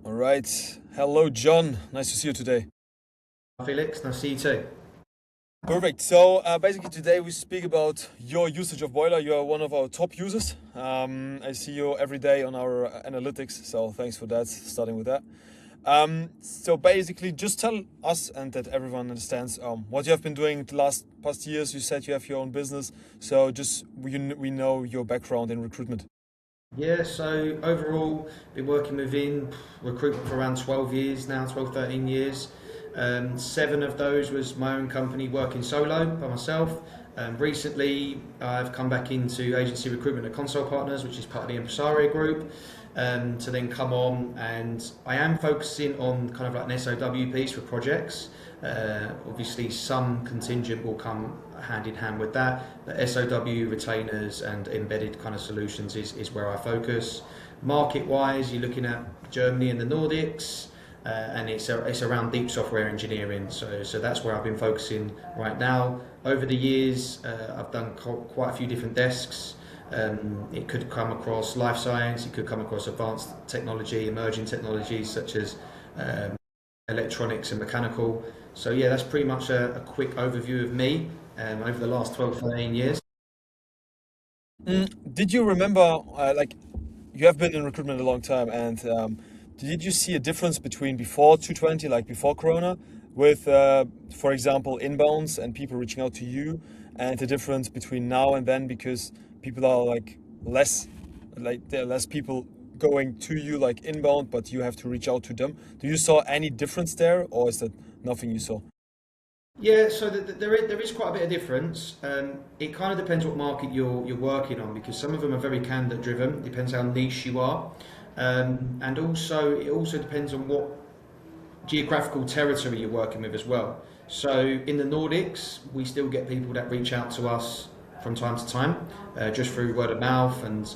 All right. Hello, John. Nice to see you today. Felix, nice to see you too. Perfect. So basically today we speak about your usage of Boiler. You are one of our top users. I see you every day on our analytics. So thanks for that. Starting with that. So basically just tell us and that everyone understands what you have been doing the last past years. You said you have your own business. So just we know your background in recruitment. Yeah, so overall, been working within recruitment for around 12 years now, 12, 13 years. Seven of those was my own company working solo by myself. Recently, I've come back into agency recruitment at Console Partners, which is part of the Impresario Group, to then come on, and I am focusing on kind of like an SOW piece for projects. Obviously, some contingent will come hand in hand with that. The SOW, retainers, and embedded kind of solutions is where I focus. Market wise, you're looking at Germany and the Nordics. And it's around deep software engineering, so that's where I've been focusing right now. Over the years, I've done quite a few different desks. It could come across life science, it could come across advanced technology, emerging technologies such as electronics and mechanical. So yeah, that's pretty much a quick overview of me over the last 12, 13 years. Did you remember, like, you have been in recruitment a long time, and did you see a difference between before 220, like before Corona, with, for example, inbounds and people reaching out to you, and the difference between now and then because people are less, like there are less people going to you like inbound, but you have to reach out to them. Do you saw any difference there, or is that nothing you saw? Yeah, so there is quite a bit of difference. It kind of depends what market you're working on because some of them are very candidate driven. Depends how niche you are, and also it also depends on what geographical territory you're working with as well. So in the Nordics, we still get people that reach out to us from time to time, just through word of mouth, and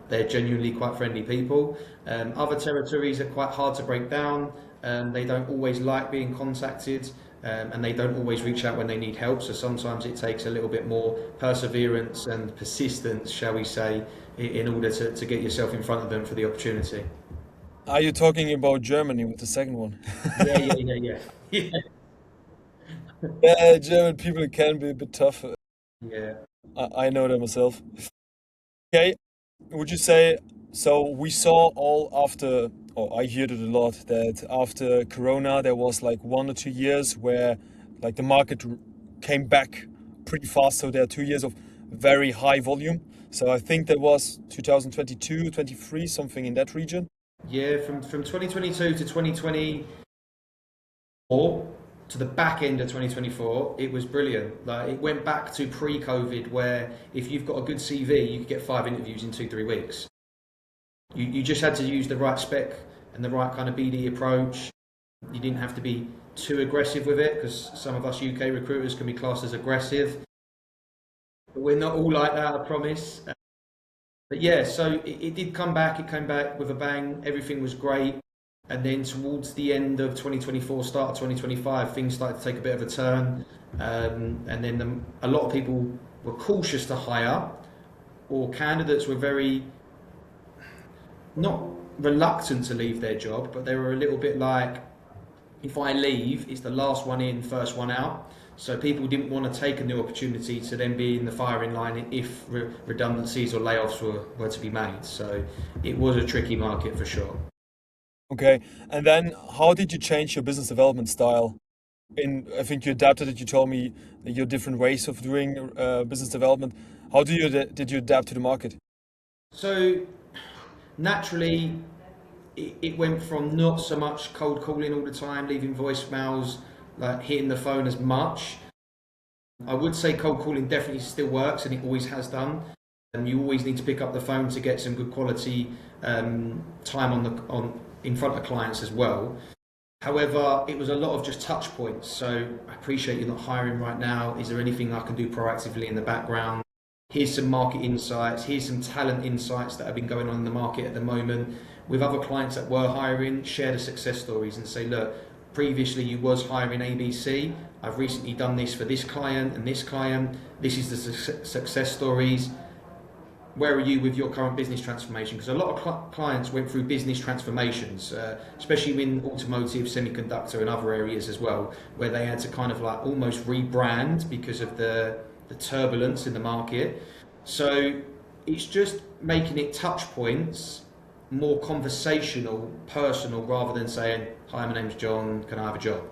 they're genuinely quite friendly people. Other territories are quite hard to break down. They don't always like being contacted, and they don't always reach out when they need help. So sometimes it takes a little bit more perseverance and persistence, shall we say, in order to get yourself in front of them for the opportunity. Are you talking about Germany with the second one? Yeah, yeah, yeah, yeah. Yeah, German people can be a bit tough. Yeah. I know that myself. Okay, would you say so? We saw all after, or I heard it a lot that after Corona there was like 1 or 2 years where like the market came back pretty fast. So there are 2 years of very high volume. So I think that was 2022, 23, something in that region. Yeah, from 2022 to 2024 to the back end of 2024, it was brilliant. Like it went back to pre-COVID, where if you've got a good CV, you could get 5 interviews in 2, 3 weeks. You just had to use the right spec and the right kind of BD approach. You didn't have to be too aggressive with it because some of us UK recruiters can be classed as aggressive, but we're not all like that, I promise. But yeah, so it did come back. It came back with a bang. Everything was great. And then towards the end of 2024, start of 2025, things started to take a bit of a turn. And then a lot of people were cautious to hire, or candidates were very not reluctant to leave their job, but they were a little bit like, if I leave, it's the last one in, first one out. So people didn't want to take a new opportunity to then be in the firing line if redundancies or layoffs were to be made. So it was a tricky market for sure. Okay, and then how did you change your business development style? I think you adapted it. You told me your different ways of doing business development. How did you adapt to the market? So naturally, it went from not so much cold calling all the time, leaving voicemails, like hitting the phone as much. I would say cold calling definitely still works, and it always has done. And you always need to pick up the phone to get some good quality time on in front of clients as well. However, it was a lot of just touch points. So I appreciate you're not hiring right now. Is there anything I can do proactively in the background? Here's some market insights. Here's some talent insights that have been going on in the market at the moment. With other clients that were hiring, share the success stories and say, look, previously you was hiring ABC. I've recently done this for this client and this client. This is the success stories. where are you with your current business transformation? Because a lot of clients went through business transformations, especially in automotive, semiconductor, and other areas as well, where they had to kind of like almost rebrand because of the turbulence in the market. So it's just making it touch points, more conversational, personal, rather than saying, "Hi, my name's John. Can I have a job?"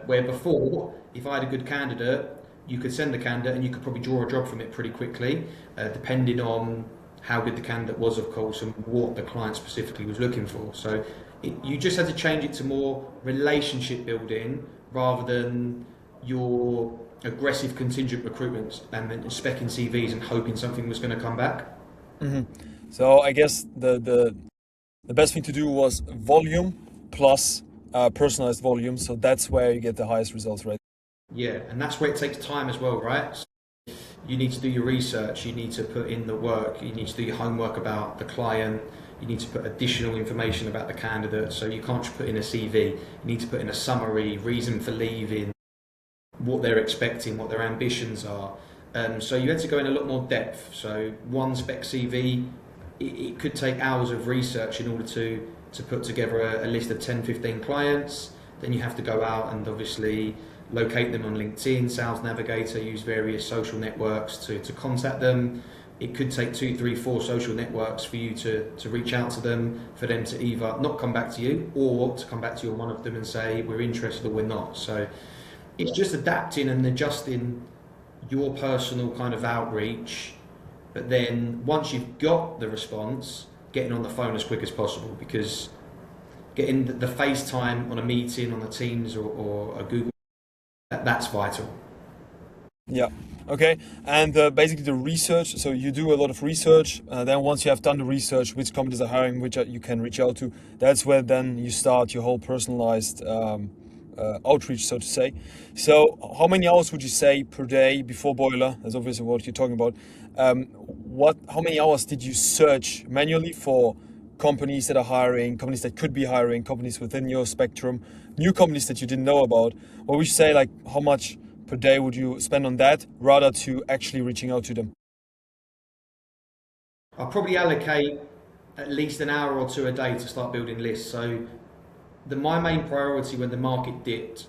Where before, if I had a good candidate, you could send the candidate and you could probably draw a job from it pretty quickly, depending on how good the candidate was, of course, and what the client specifically was looking for. So you just had to change it to more relationship building rather than your aggressive contingent recruitment and then specking CVs and hoping something was going to come back. So I guess the best thing to do was volume plus personalized volume. So that's where you get the highest results, right? Yeah, and that's where it takes time as well, right? So you need to do your research, you need to put in the work, you need to do your homework about the client, you need to put additional information about the candidate. So you can't just put in a CV, you need to put in a summary, reason for leaving, what they're expecting, what their ambitions are. So you had to go in a lot more depth. So one spec CV, it could take hours of research in order to put together a list of 10, 15 clients. Then you have to go out and obviously locate them on LinkedIn, Sales Navigator, use various social networks to contact them. It could take 2, 3, 4 social networks for you to reach out to them, for them to either not come back to you or to come back to you on one of them and say, we're interested or we're not. So it's just adapting and adjusting your personal kind of outreach. But then once you've got the response, getting on the phone as quick as possible, because getting the FaceTime on a meeting, on the Teams or a Google, that's vital. Yeah. Okay. And basically the research. So you do a lot of research. Then once you have done the research, which companies are hiring, which you can reach out to, that's where then you start your whole personalized outreach, so to say. So how many hours would you say per day before Boiler? That's obviously what you're talking about. How many hours did you search manually for companies that are hiring, companies that could be hiring, companies within your spectrum, new companies that you didn't know about? What would you say, like how much per day would you spend on that rather to actually reaching out to them? I'll probably allocate at least an hour or two a day to start building lists. So my main priority when the market dipped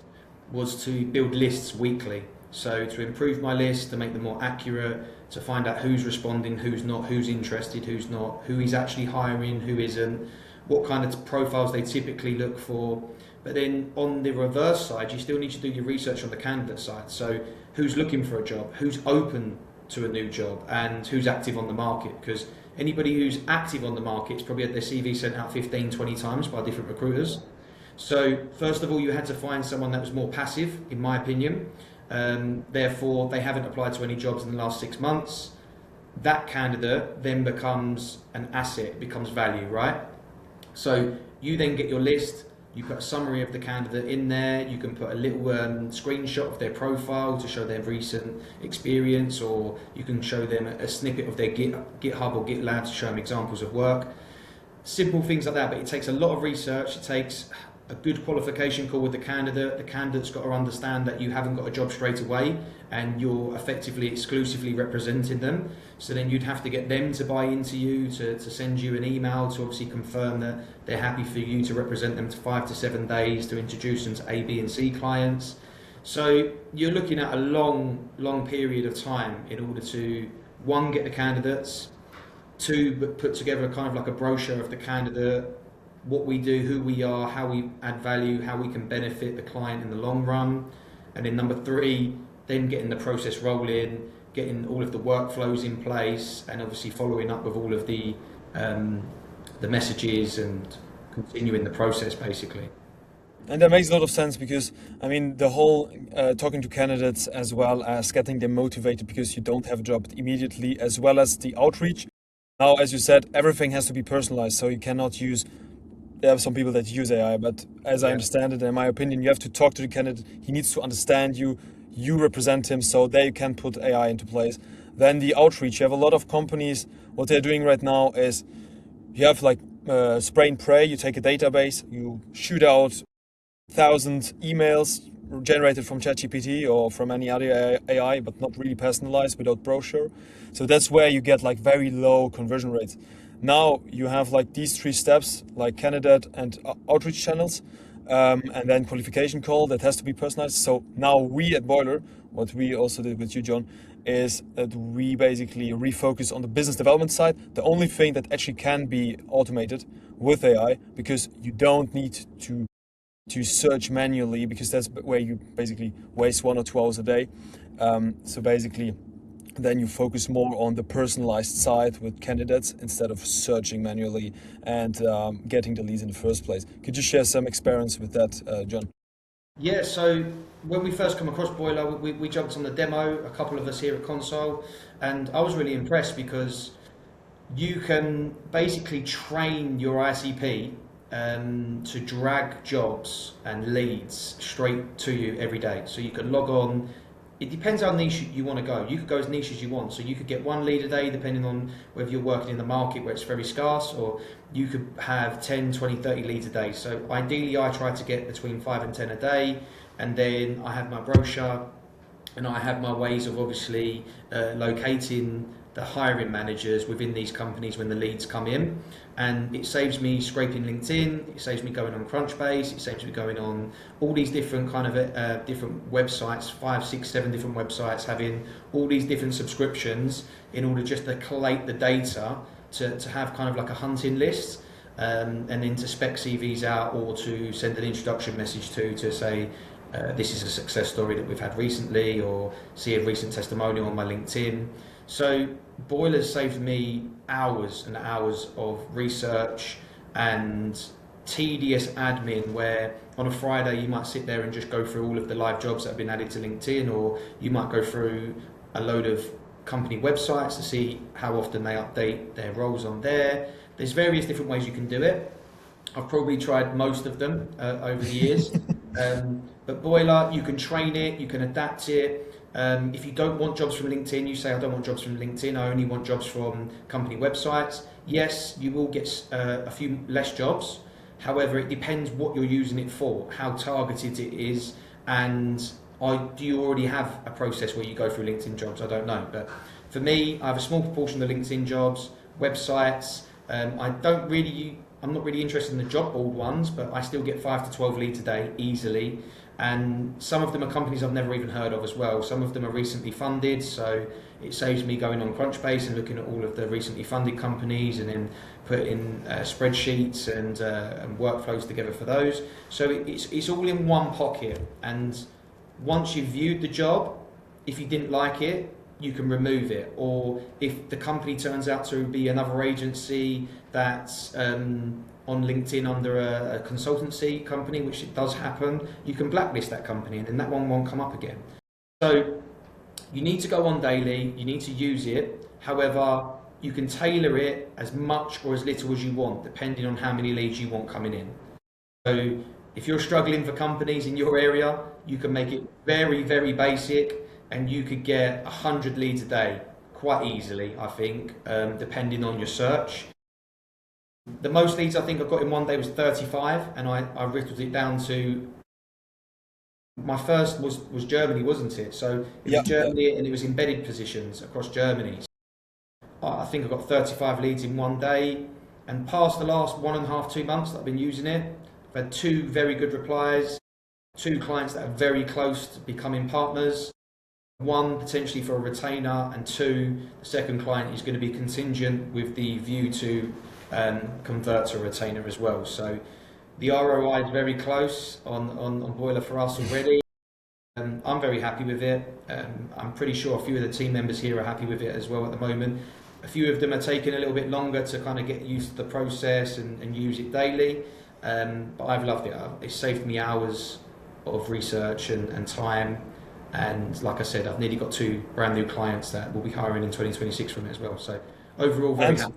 was to build lists weekly. So to improve my list, to make them more accurate, to find out who's responding, who's not, who's interested, who's not, who is actually hiring, who isn't, what kind of profiles they typically look for. But then on the reverse side, you still need to do your research on the candidate side. So who's looking for a job, who's open to a new job, and who's active on the market. Because anybody who's active on the market is probably had their CV sent out 15, 20 times by different recruiters. So first of all, you had to find someone that was more passive, in my opinion. Therefore, they haven't applied to any jobs in the last 6 months. That candidate then becomes an asset, becomes value, right? So you then get your list, you put a summary of the candidate in there, you can put a little screenshot of their profile to show their recent experience, or you can show them a snippet of their GitHub or GitLab to show them examples of work. Simple things like that, but it takes a lot of research. It takes a good qualification call with the candidate. The candidate's got to understand that you haven't got a job straight away and you're effectively exclusively representing them. So then you'd have to get them to buy into you, to send you an email to obviously confirm that they're happy for you to represent them to 5 to 7 days, to introduce them to A, B and C clients. So you're looking at a long period of time in order to, one, get the candidates, two, put together kind of like a brochure of the candidate, what we do, who we are, how we add value, how we can benefit the client in the long run. And then number three, then getting the process rolling, getting all of the workflows in place, and obviously following up with all of the messages and continuing the process basically. And that makes a lot of sense because, I mean, the whole talking to candidates as well as getting them motivated because you don't have a job immediately, as well as the outreach. Now, as you said, everything has to be personalized, so you cannot use. There are some people that use AI, but as I understand it, in my opinion, you have to talk to the candidate. He needs to understand you. You represent him, so they can put AI into place. Then the outreach. You have a lot of companies. What they're doing right now is you have like spray and pray. You take a database, you shoot out 1,000 emails generated from ChatGPT or from any other AI, but not really personalized, without brochure. So that's where you get like very low conversion rates. Now you have like these three steps, like candidate and outreach channels, and then qualification call that has to be personalized. So now we at Boiler, what we also did with you, John, is that we basically refocus on the business development side. The only thing that actually can be automated with AI, because you don't need to search manually, because that's where you basically waste 1 or 2 hours a day. So basically, then you focus more on the personalized side with candidates instead of searching manually and getting the leads in the first place. Could you share some experience with that, John? Yeah, so when we first come across Boiler, we jumped on the demo, a couple of us here at Console, and I was really impressed because you can basically train your ICP to drag jobs and leads straight to you every day. So you can log on. It depends how niche you want to go. You could go as niche as you want. So you could get one lead a day, depending on whether you're working in the market where it's very scarce, or you could have 10, 20, 30 leads a day. So ideally, I try to get between 5 and 10 a day. And then I have my brochure, and I have my ways of obviously locating the hiring managers within these companies when the leads come in, and it saves me scraping LinkedIn, it saves me going on Crunchbase, it saves me going on all these different kind of different websites, 5, 6, 7 different websites, having all these different subscriptions in order just to collate the data to have kind of like a hunting list. And then to spec CVs out, or to send an introduction message to say, this is a success story that we've had recently, or see a recent testimonial on my LinkedIn. So Boiler's saved me hours and hours of research and tedious admin, where on a Friday you might sit there and just go through all of the live jobs that have been added to LinkedIn, or you might go through a load of company websites to see how often they update their roles on there. There's various different ways you can do it. I've probably tried most of them over the years. But Boiler, you can train it, you can adapt it. If you don't want jobs from LinkedIn, you say, I don't want jobs from LinkedIn, I only want jobs from company websites. Yes, you will get a few less jobs. However, it depends what you're using it for, how targeted it is, and do you already have a process where you go through LinkedIn jobs? I don't know. But for me, I have a small proportion of LinkedIn jobs, websites. I'm not really interested in the job board ones, but I still get 5 to 12 leads a day easily. And some of them are companies I've never even heard of as well. Some of them are recently funded, so it saves me going on Crunchbase and looking at all of the recently funded companies, and then putting spreadsheets and workflows together for those. So it's all in one pocket. And once you've viewed the job, if you didn't like it, you can remove it. Or if the company turns out to be another agency that's on LinkedIn under a consultancy company, which it does happen, you can blacklist that company, and then that one won't come up again. So you need to go on daily, you need to use it. However, you can tailor it as much or as little as you want, depending on how many leads you want coming in. So if you're struggling for companies in your area, you can make it very, very basic, and you could get 100 leads a day quite easily, I think, depending on your search. The most leads I think I got in one day was 35, and I whittled it down to, my first was Germany, wasn't it? So it was Germany, and it was embedded positions across Germany. I think I got 35 leads in one day, and past the last 1.5, 2 months that I've been using it, I've had 2 very good replies, 2 clients that are very close to becoming partners. 1 potentially for a retainer, and 2, the second client is going to be contingent with the view to convert to a retainer as well. So the ROI is very close on Boiler for us already. I'm very happy with it. I'm pretty sure a few of the team members here are happy with it as well at the moment. A few of them are taking a little bit longer to kind of get used to the process and use it daily. But I've loved it. It's saved me hours of research and time. And like I said, I've nearly got 2 brand new clients that will be hiring in 2026 from it as well. So overall, very happy.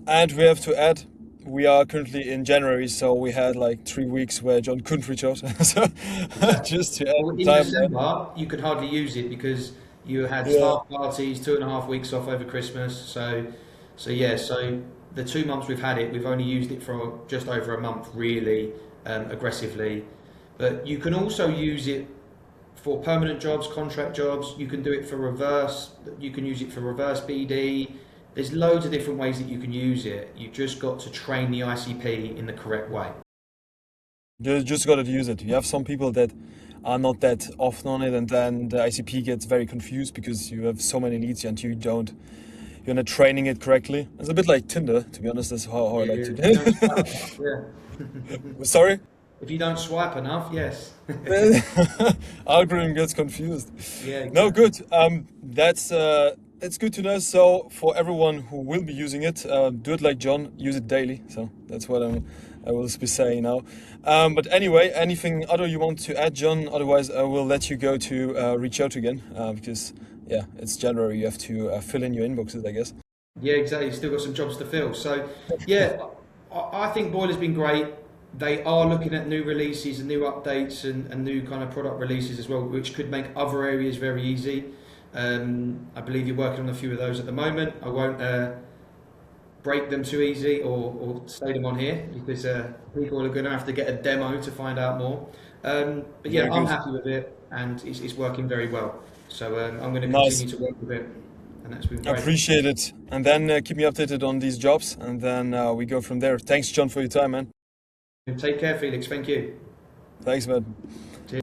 And we have to add, we are currently in January, so we had like 3 weeks where John couldn't reach out. So just to Well, add in time. December, you could hardly use it because you had staff parties, 2.5 weeks off over Christmas. So the 2 months we've had it, we've only used it for just over a month, really aggressively. But you can also use it for permanent jobs, contract jobs. You can do it for reverse. You can use it for reverse BD. There's loads of different ways that you can use it. You've just got to train the ICP in the correct way. You just got to use it. You have some people that are not that often on it, and then the ICP gets very confused because you have so many leads and you're not training it correctly. It's a bit like Tinder, to be honest. That's how I like to do If you don't swipe it. enough, yeah. Sorry? If you don't swipe enough, yes. Algorithm gets confused. Yeah, No, exactly. good. That's good to know. So for everyone who will be using it, do it like John. Use it daily. So that's what I will be saying now. But anyway, anything other you want to add, John? Otherwise, I will let you go to reach out again because yeah, it's January. You have to fill in your inboxes, I guess. Yeah, exactly. Still got some jobs to fill. So, yeah, I think Boiler's been great. They are looking at new releases and new updates and new kind of product releases as well, which could make other areas very easy. I believe you're working on a few of those at the moment. I won't break them too easy or say them on here because people are going to have to get a demo to find out more. But yeah, Very I'm good. happy with it and it's working very well. So I'm going to Nice. continue to work with it, and that's been I great. appreciate it. And then keep me updated on these jobs, and then we go from there. Thanks, John, for your time, man. Take care, Felix. Thank you. Thanks, man.